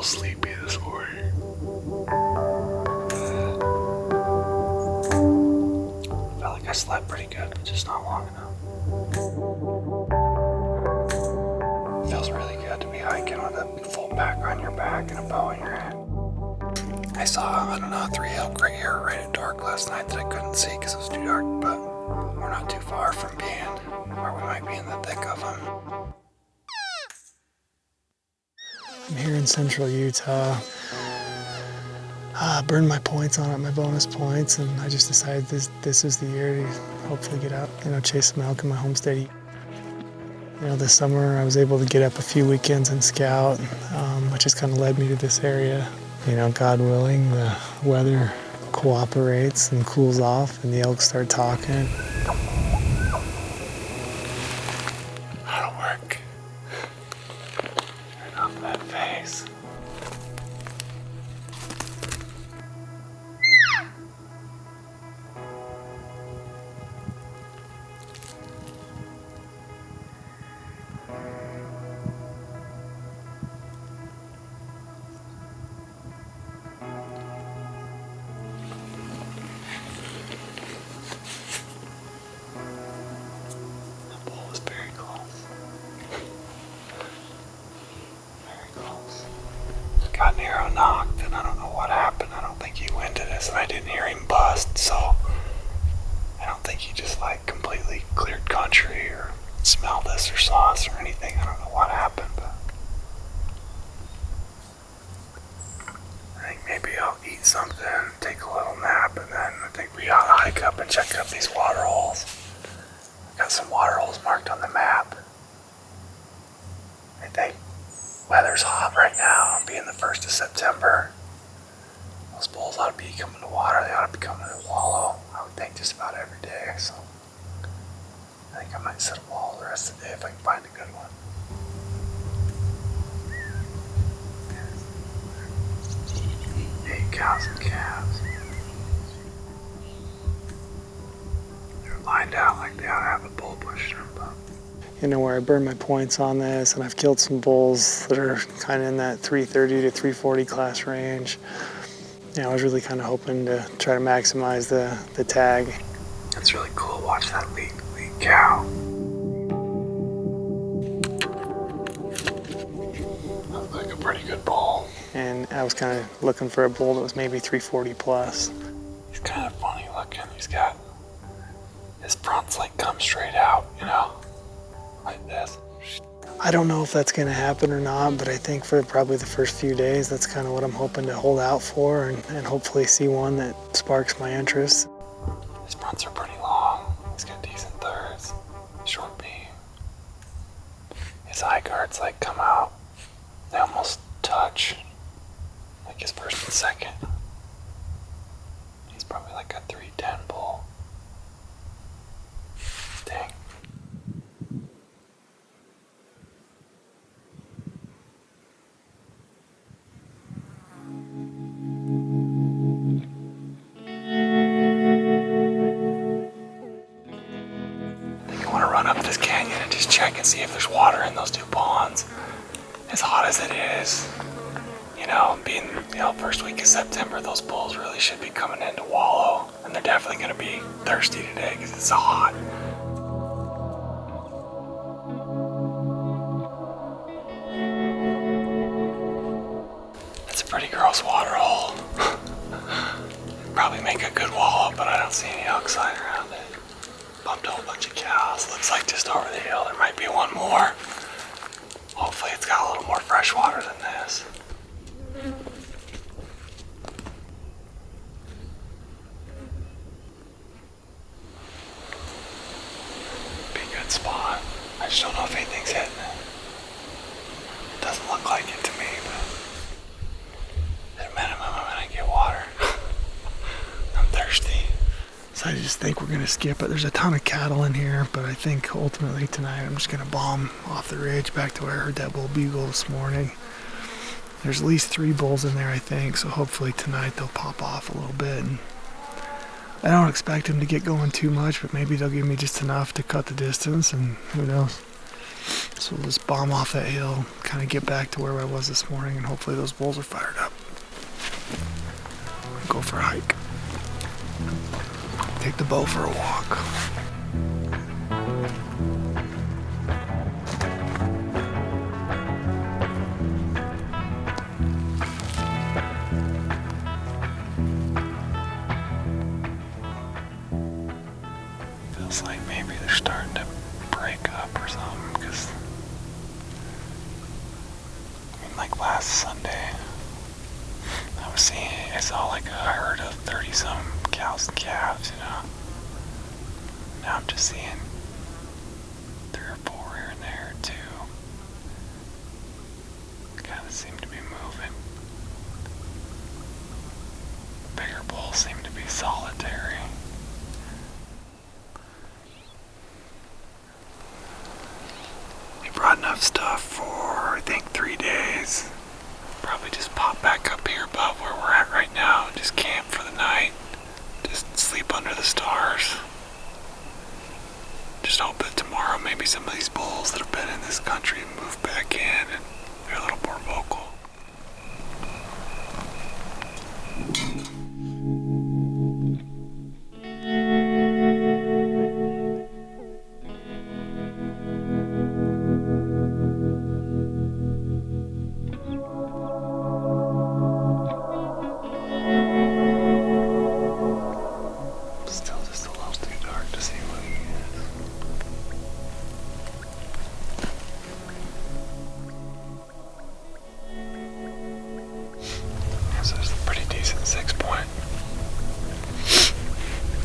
little sleepy this morning. I felt like I slept pretty good, but just not long enough. It feels really good to be hiking with a full pack on your back and a bow in your hand. I saw, a 3 elk right here right at dark last night that I couldn't see because it was too dark, but we're not too far from being where we might be in the thick of them. I'm here in central Utah. I burned my points on it, my bonus points, and I just decided this is the year to hopefully get out, chase some elk in my homestead. This summer I was able to get up a few weekends and scout, which has kind of led me to this area. God willing, the weather cooperates and cools off and the elk start talking. That'll work. Turn off that face. Got narrow knocked and I don't know what happened. I don't think he winded us and I didn't hear him bust, so I don't think he just completely cleared country or smelled us or saw us or anything. I don't know what happened, but I think maybe I'll eat something, take a little nap, and then I think we ought to hike up and check out these water holes. I've got some water holes marked on the map. I think weather's hot right now, being the 1st of September. Those bulls ought to be coming to water. They ought to be coming to wallow, I would think, just about every day. So I think I might set a wall the rest of the day if I can find a good one. Cows and calves. They're lined out like they ought to have a bull pushing them, but where I burned my points on this, and I've killed some bulls that are kind of in that 330 to 340 class range. I was really kind of hoping to try to maximize the tag. It's really cool to watch that lead cow. Looks like a pretty good bull. And I was kind of looking for a bull that was maybe 340 plus. He's kind of funny looking. He's got his fronts come straight out, like this. I don't know if that's going to happen or not, but I think for probably the first few days, that's kind of what I'm hoping to hold out for and hopefully see one that sparks my interest. His fronts are pretty long. He's got decent thirds, short beam. His eye guards come out. They almost touch, his first and second. He's probably a 310 bull. Dang. Check and see if there's water in those 2 ponds. As hot as it is, being first week of September, those bulls really should be coming in to wallow, and they're definitely going to be thirsty today because it's so hot. It's a pretty gross water hole. Probably make a good wallow, but I don't see any elk sign around it. Bumped a whole bunch of cows. Looks like just over the hill there might be one more. Hopefully it's got a little more fresh water than this. Be a good spot. I just don't know if anything's hitting it. It doesn't look like it to me, but at a minimum I'm gonna get water. I'm thirsty. So I just think we're going to skip it. There's a ton of cattle in here, but I think ultimately tonight I'm just going to bomb off the ridge back to where I heard that bull bugle this morning. There's at least 3 bulls in there, I think, so hopefully tonight they'll pop off a little bit. And I don't expect them to get going too much, but maybe they'll give me just enough to cut the distance, and who knows. So we'll just bomb off that hill, kind of get back to where I was this morning, and hopefully those bulls are fired up. Go for a hike. Take the bow for a walk. Feels like maybe they're starting to break up or something, because like last Sunday I saw like a herd of 30-some cows and calves, Now I'm just seeing 3 or 4 here and there, 2. Kind of seem to be moving. Bigger bulls seem to be solitary. They brought enough stuff for, I think, 3 days. Probably just pop back up here above where we're at right now and just camp for the night. Just sleep under the stars. Just hope that tomorrow maybe some of these bulls that have been in this country move back in and they're a little more vocal.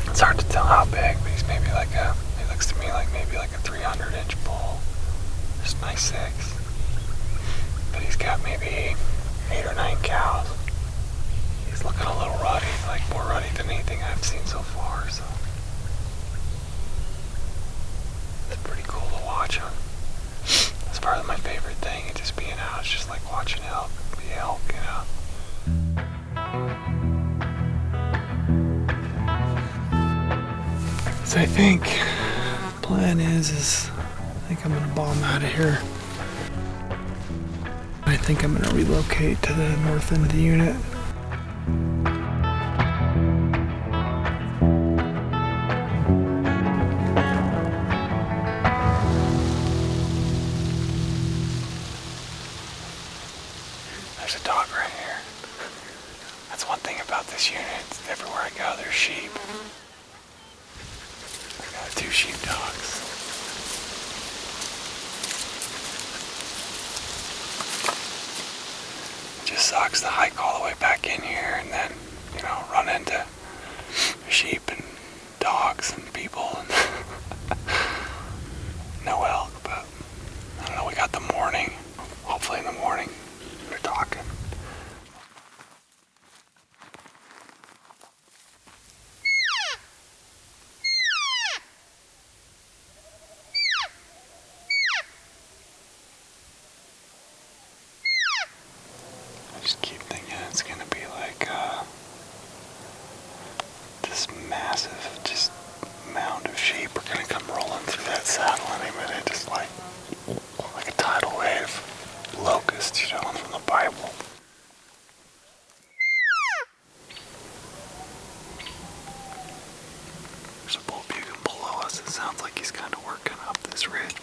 It's hard to tell how big, but he's maybe it looks to me like maybe like a 300-inch bull. Just nice 6. But he's got maybe 8 or 9 cows. He's looking a little ruddy, like more ruddy than anything I've seen so far, so. It's pretty cool to watch him. That's probably my favorite thing, just being out. It's just like watching elk, So I think the plan is I think I'm gonna bomb out of here. I think I'm gonna relocate to the north end of the unit. There's a dog right here. That's one thing about this unit. Everywhere I go, there's sheep. I got 2 sheep dogs. It just sucks to hike all the way back in here and then, run into sheep and dogs and people and no elk, but I don't know, we got the morning. Hopefully in the morning we're talking. I just keep thinking it's gonna be like this massive just mound of sheep are gonna come rolling through that saddle any minute, just like a tidal wave. Locusts, from the Bible. There's a bull bugling below us. It sounds like he's kind of working up this ridge.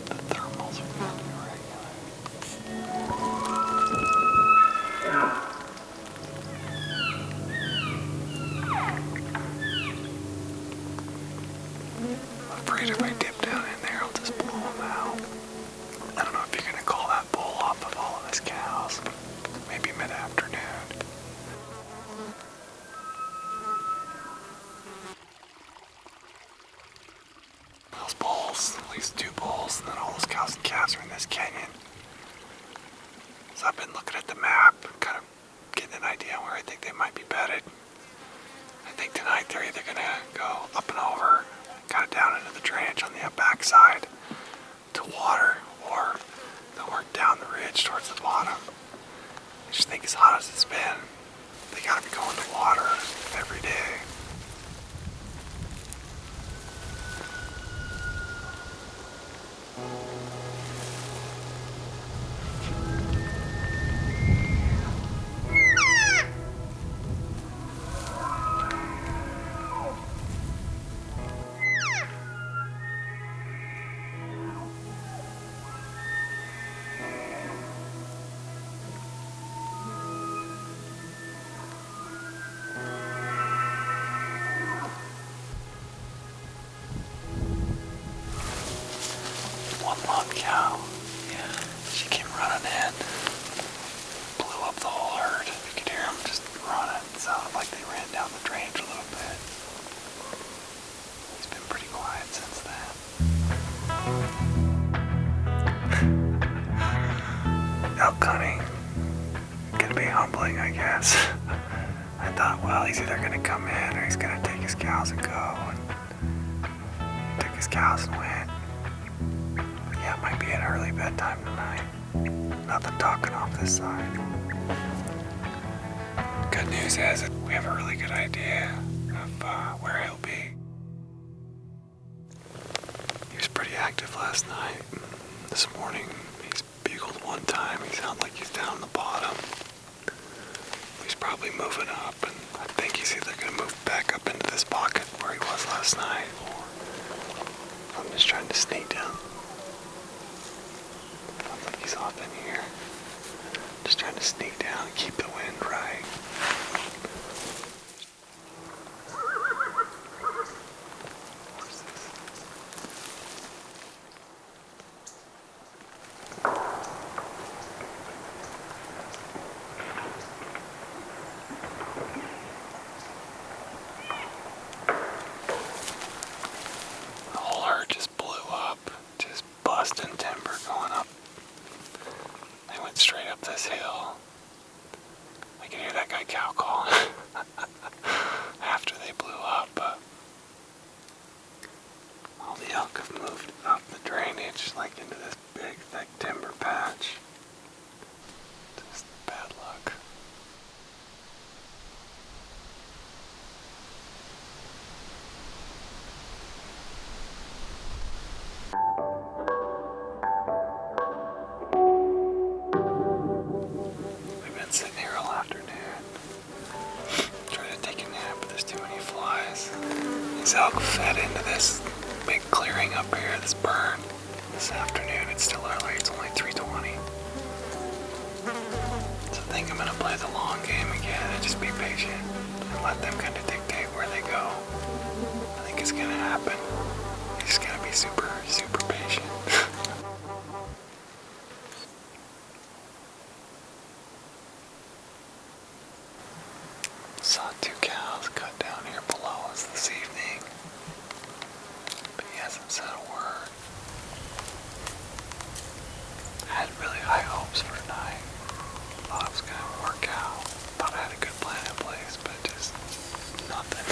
The thermals are pretty regular. I'm afraid if I dip down in there, I'll just blow him out. I don't know if you're gonna call that bull off of all of his cows. Maybe mid-afternoon. Those bulls, at least 2 bulls, and then all those cows and calves are in this canyon. So I've been looking at the map, kind of getting an idea where I think they might be bedded. I think tonight they're either gonna go up and over, kind of down into the drainage on the back side to water, or One long cow. Yeah. She came running in. Blew up the whole herd. You could hear them just running. It sounded like they ran down the drainage a little bit. It's been pretty quiet since then. Elk hunting can be humbling, I guess. I thought, well, he's either going to come in or he's going to take his cows and go. And took his cows and went. Yeah, it might be an early bedtime tonight. Nothing talking off this side. Good news is that we have a really good idea of where he'll be. He was pretty active last night. This morning, he's bugled one time. He sounds like he's down the bottom. He's probably moving up, and I think he's either going to move back up into this pocket where he was last night, or I'm just trying to sneak down. Sounds like he's off in here. Just trying to sneak down and keep the wind right. Busting timber going up. They went straight up this hill. I could hear that guy cow calling after they blew up. All the elk have moved up the drainage, like into this big, thick timber patch. Just bad luck. Sitting here all afternoon, trying to take a nap, but there's too many flies. These elk fed into this big clearing up here, this burn. This afternoon, it's still early, it's only 3:20. So I think I'm gonna play the long game again and just be patient and let them kind of dictate where they go. I think it's gonna happen. You just gotta be super, super patient. Saw 2 cows cut down here below us this evening, but he hasn't said a word. I had really high hopes for tonight. Thought it was going to work out. Thought I had a good plan in place, but just nothing.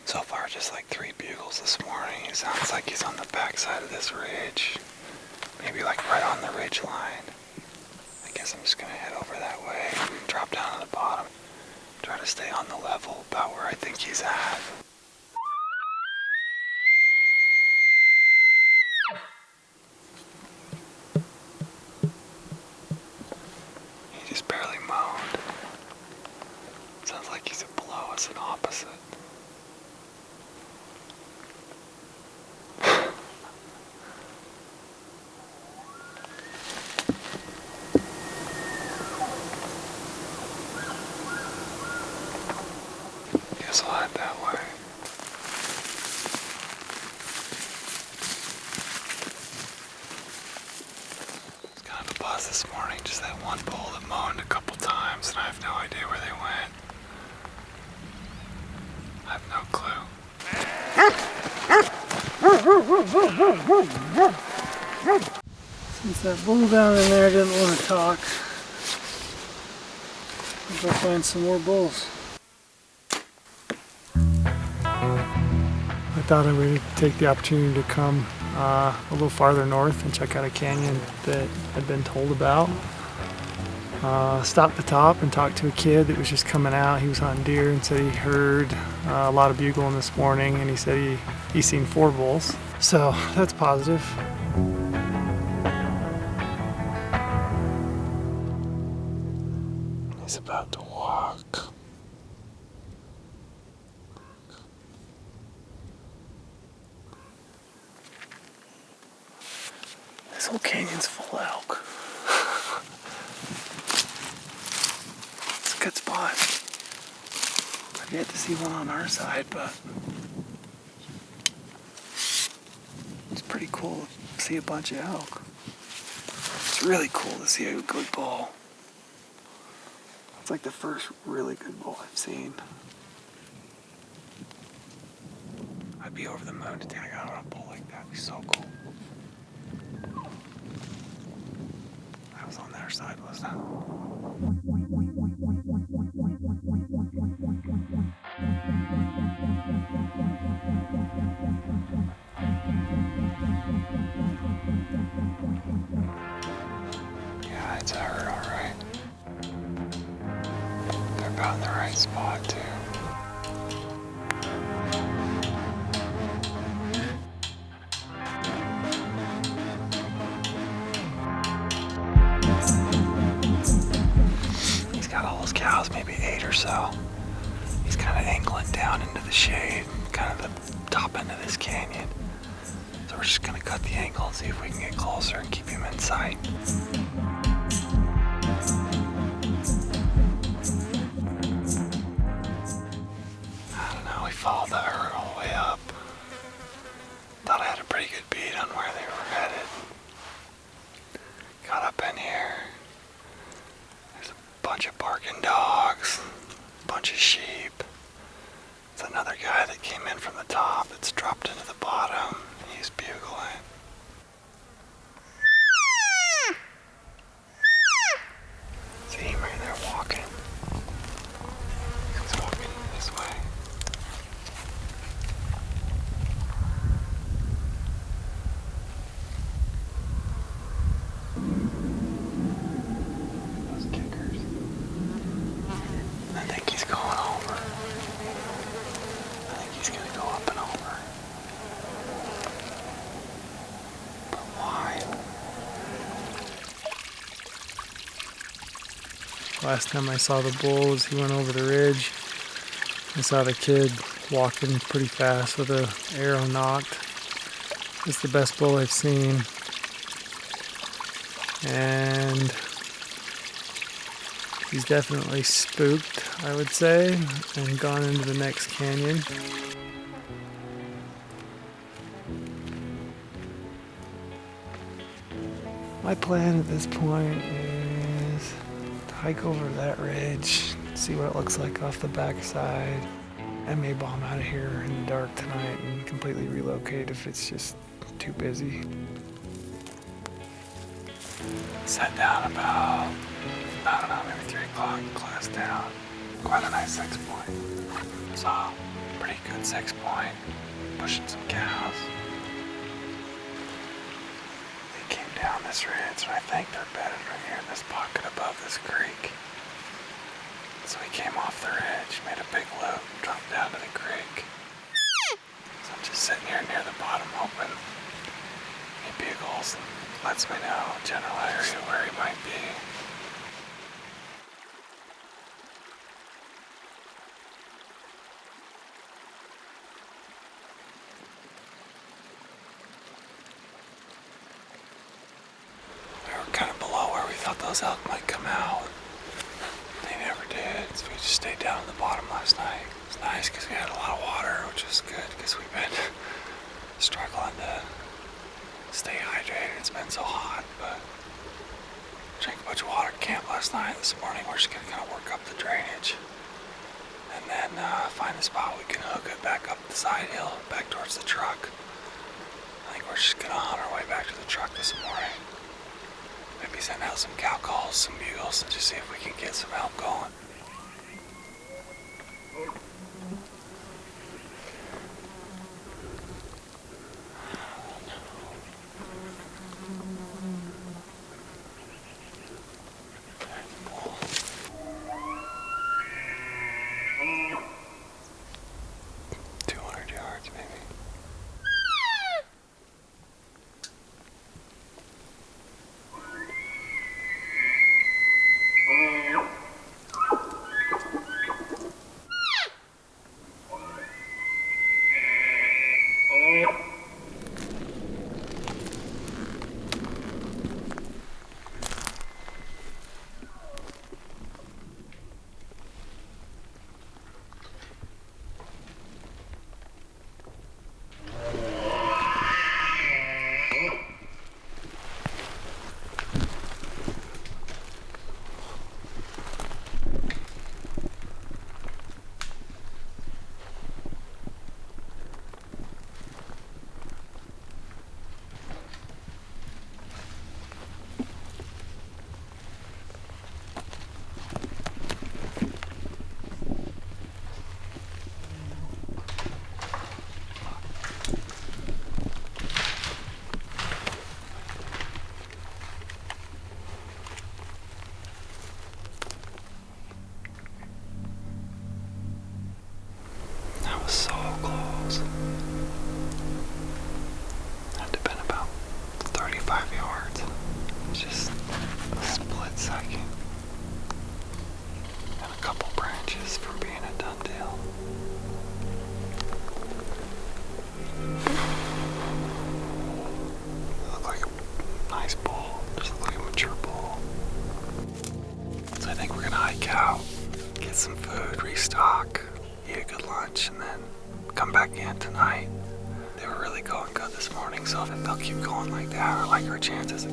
So far, just like 3 bugles this morning. It sounds like he's on the backside of this ridge. Maybe like right on the ridge line. I guess I'm just gonna head over that way, drop down to the bottom, try to stay on the level about where I think he's at. He just barely moaned. Sounds like he's below us and opposite. Guess I'll head that way. It's kind of a buzz this morning, just that one bull that moaned a couple times, and I have no idea where they went. I have no clue. Since that bull down in there didn't want to talk, I'll go find some more bulls. I thought I would take the opportunity to come a little farther north and check out a canyon that I'd been told about. Stopped at the top and talked to a kid that was just coming out. He was hunting deer and said he heard a lot of bugling this morning, and he said he's seen 4 bulls. So that's positive. He's about to walk. This whole canyon's full of elk. It's a good spot. I've yet to see one on our side, but it's pretty cool to see a bunch of elk. It's really cool to see a good bull. It's like the first really good bull I've seen. I'd be over the moon to tag out on a bull like that. It'd be so cool. I was on their side, wasn't I? Yeah, it's a herd, all right. They're about in the right spot, too. He's got all those cows, maybe 8 or so. He's kind of angling down into the shade, kind of the top end of this canyon. So we're just gonna cut the angle and see if we can get closer and keep him in sight. I don't know, we followed the herd all the way up. Thought I had a pretty good beat on where they were headed. Got up in here. There's a bunch of barking dogs, a bunch of sheep. It's another guy that came in from the top. It's dropped into the bottom. He's bugling. See him right there walking. He's walking this way. Those kickers. I think he's going over. I think he's gonna go up and over. But why? Last time I saw the bulls, he went over the ridge. I saw the kid walking pretty fast with a arrow knocked. It's the best bull I've seen. And he's definitely spooked, I would say, and gone into the next canyon. My plan at this point is to hike over that ridge, see what it looks like off the backside. I may bomb out of here in the dark tonight and completely relocate if it's just too busy. Sat down about, I don't know, maybe 3 o'clock, class down. Quite a nice 6 point. Saw pretty good 6 point, pushing some cows. They came down this ridge, and I think they're bedded right here in this pocket above this creek. So we came off the ridge, made a big loop, dropped down to the creek. So I'm just sitting here near the bottom hoping he bugles and lets me know general area where he might be. We were kind of below where we thought those elk might come out. They never did, so we just stayed down at the bottom last night. It was nice because we had a lot of water, which was good because we've been struggling to stay hydrated. It's been so hot, but drank a bunch of water at camp last night. This morning we're just gonna kind of work up the drainage and then find a spot we can hook it back up the side hill, back towards the truck. I think we're just gonna hunt our way back to the truck this morning. Maybe send out some cow calls, some bugles, and just see if we can get some help going. second. And a couple branches from being a duntail. Look like a nice bull. Just look like a mature bull. So I think we're gonna hike out, get some food, restock, eat a good lunch, and then come back in tonight. They were really going good this morning, so if they'll keep going like that, I like our chances.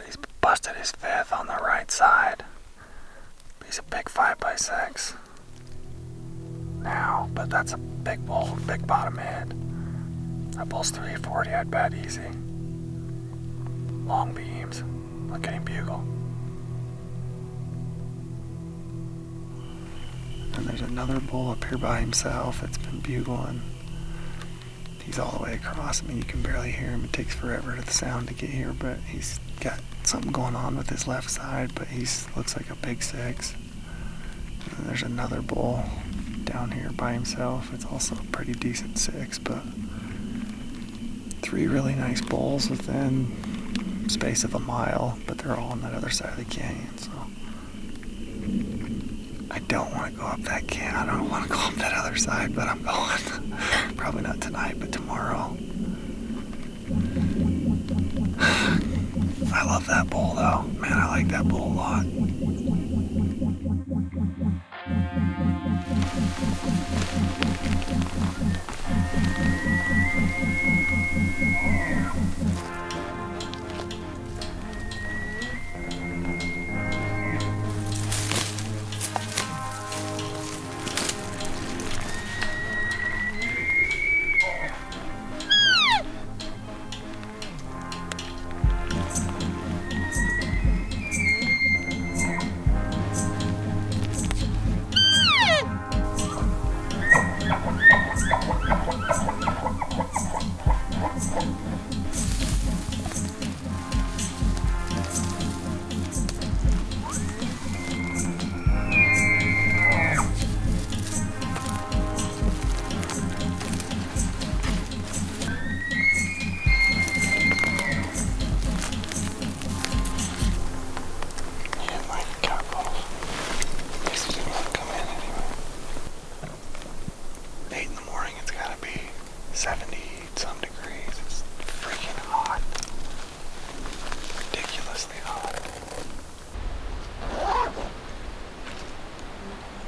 He's busted his fifth on the right side. He's a big 5x6 now, but that's a big bull, big bottom head. That bull's 340, I'd bet easy. Long beams. Look at him bugle. And there's another bull up here by himself that's been bugling. He's all the way across. I mean, you can barely hear him. It takes forever for the sound to get here, but he's got something going on with his left side, but he looks like a big 6. And there's another bull down here by himself. It's also a pretty decent 6, but 3 really nice bulls within space of a mile, but they're all on that other side of the canyon, so I don't want to go up that canyon. I don't want to go up that other side, but I'm going. Probably not tonight, but tomorrow. I love that bull though. Man, I like that bull a lot.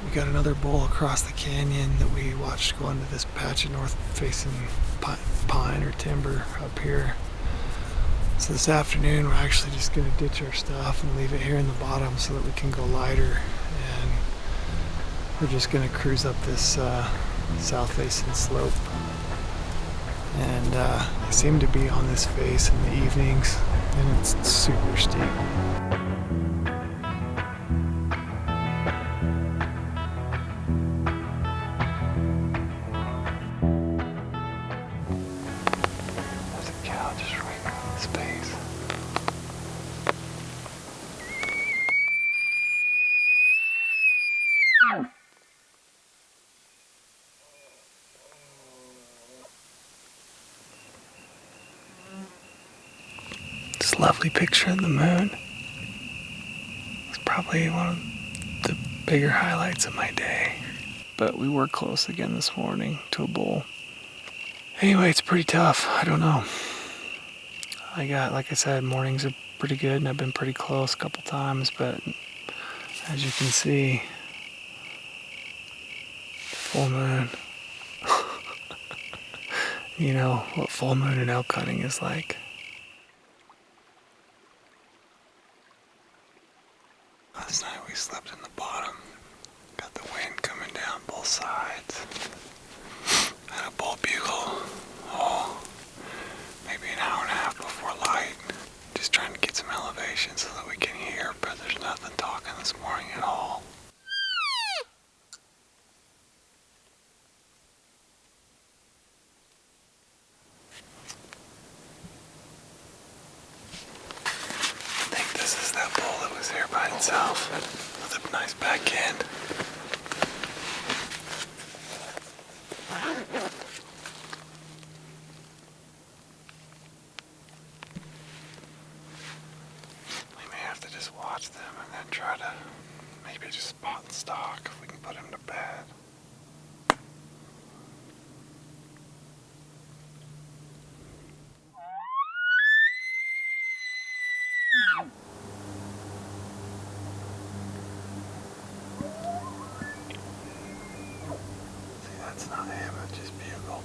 We got another bull across the canyon that we watched go into this patch of north-facing pine or timber up here. So this afternoon we're actually just going to ditch our stuff and leave it here in the bottom so that we can go lighter. And we're just going to cruise up this south-facing slope. And they seem to be on this face in the evenings, and it's super steep. This lovely picture of the moon. It's probably one of the bigger highlights of my day. But we were close again this morning to a bull. Anyway, it's pretty tough. I don't know. Like I said, mornings are pretty good and I've been pretty close a couple times, but as you can see, full moon. You know what full moon and elk hunting is like. Last night we slept in the bottom. Got the wind coming down both sides. Had a bull bugle. Maybe an hour and a half before light. Just trying to get some elevation so that we can hear, but there's nothing talking this morning at all. I think this is that bull that was here by itself with a Nice back end. We may have to just watch them and then try to maybe just spot and stalk if we can put him to bed. See, that's not him, it just bugled.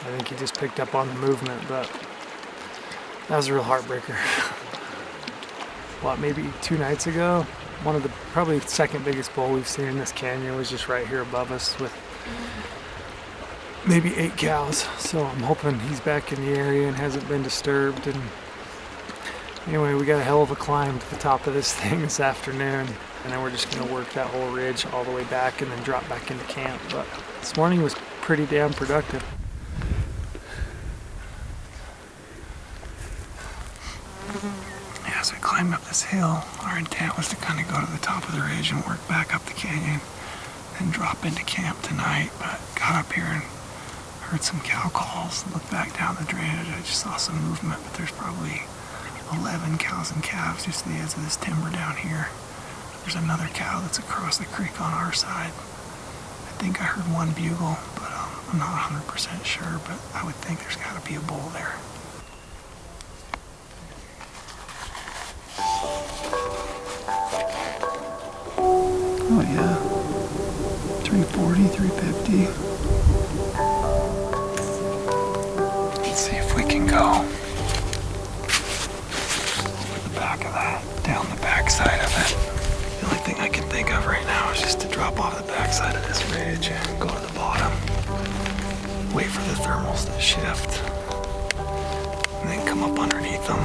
I think he just picked up on the movement, but that was a real heartbreaker. What, maybe 2 nights ago? One of the probably second biggest bull we've seen in this canyon was just right here above us with maybe 8 cows. So I'm hoping he's back in the area and hasn't been disturbed. And anyway, we got a hell of a climb to the top of this thing this afternoon, and then we're just gonna work that whole ridge all the way back and then drop back into camp. But this morning was pretty damn productive. As we climbed up this hill, our intent was to kind of go to the top of the ridge and work back up the canyon and drop into camp tonight. But got up here and heard some cow calls, looked back down the drainage. I just saw some movement, but there's probably 11 cows and calves just to the edge of this timber down here. There's another cow that's across the creek on our side. I think I heard one bugle, but I'm not 100% sure, but I would think there's got to be a bull there. Oh yeah, 340, 350. Let's see if we can go over the back of that, down the back side of it. The only thing I can think of right now is just to drop off the back side of this ridge and go to the bottom, wait for the thermals to shift, and then come up underneath them.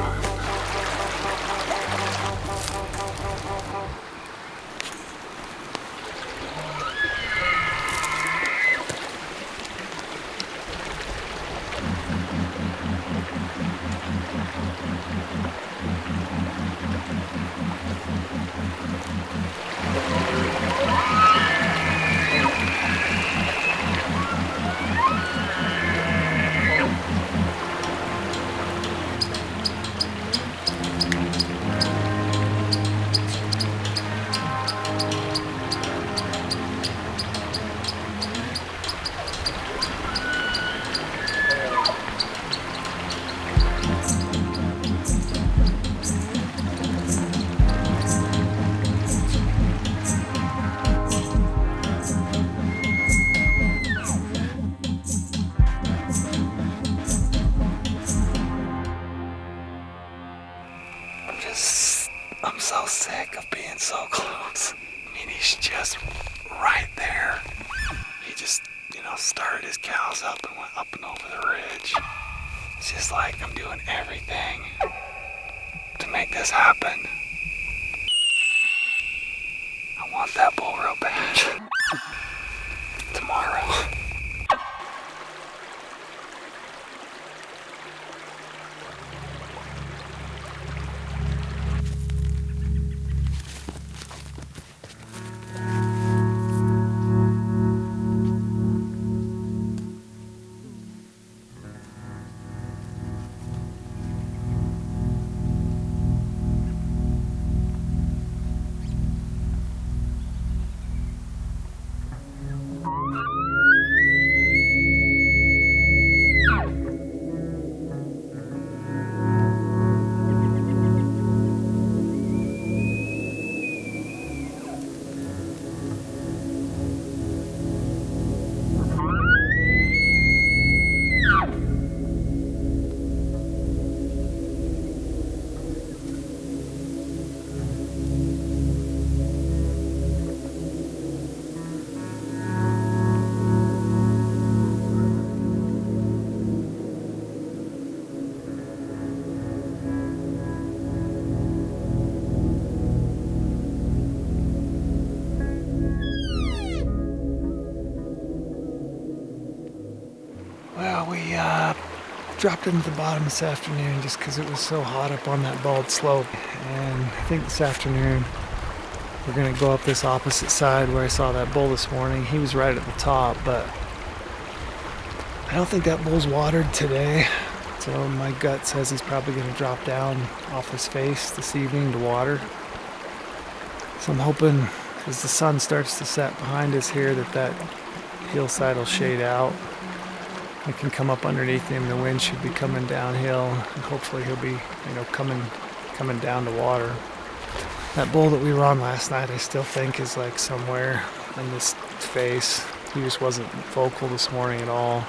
so sick of being so close. I mean, he's just right there. He just, started his cows up and went up and over the ridge. It's just like I'm doing everything to make this happen. I want that bull real bad. Tomorrow. Well, we dropped into the bottom this afternoon just because it was so hot up on that bald slope. And I think this afternoon we're going to go up this opposite side where I saw that bull this morning. He was right at the top, but I don't think that bull's watered today. So my gut says he's probably going to drop down off his face this evening to water. So I'm hoping as the sun starts to set behind us here that hillside will shade out. I can come up underneath him. The wind should be coming downhill, and hopefully he'll be, coming down to water. That bull that we were on last night, I still think is like somewhere in this face. He just wasn't vocal this morning at all.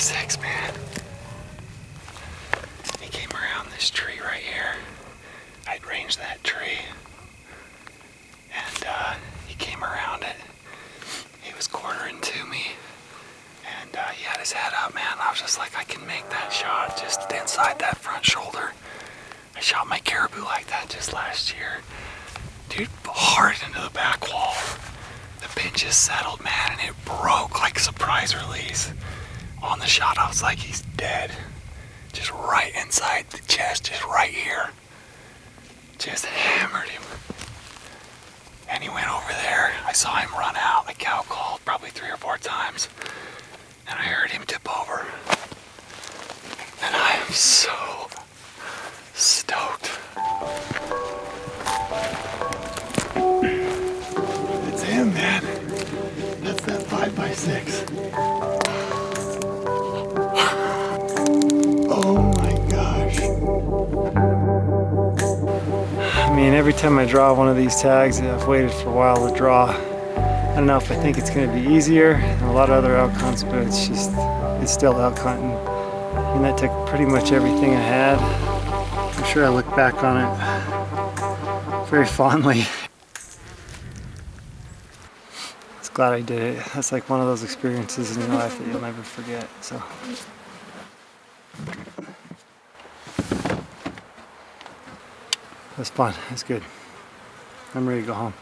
5x6, man. He came around this tree right here. I'd ranged that tree. And he came around it. He was quartering to me. And he had his head up, man. I was just like, I can make that shot just inside that front shoulder. I shot my caribou like that just last year. Dude, hard into the back wall. The pin just settled, man, and it broke like surprise release. On the shot, I was like, he's dead. Just right inside the chest, just right here. Just hammered him. And he went over there. I saw him run out. I cow called probably 3 or 4 times. And I heard him tip over. And I am so stoked. It's him, man. That's that 5x6. Oh my gosh. I mean, every time I draw one of these tags, I've waited for a while to draw. I don't know if I think it's going to be easier than a lot of other elk hunts, but it's still elk hunting. And that took pretty much everything I had. I'm sure I look back on it very fondly. Just glad I did it. That's like one of those experiences in your life that you'll never forget. So. It was fun. It's good. I'm ready to go home.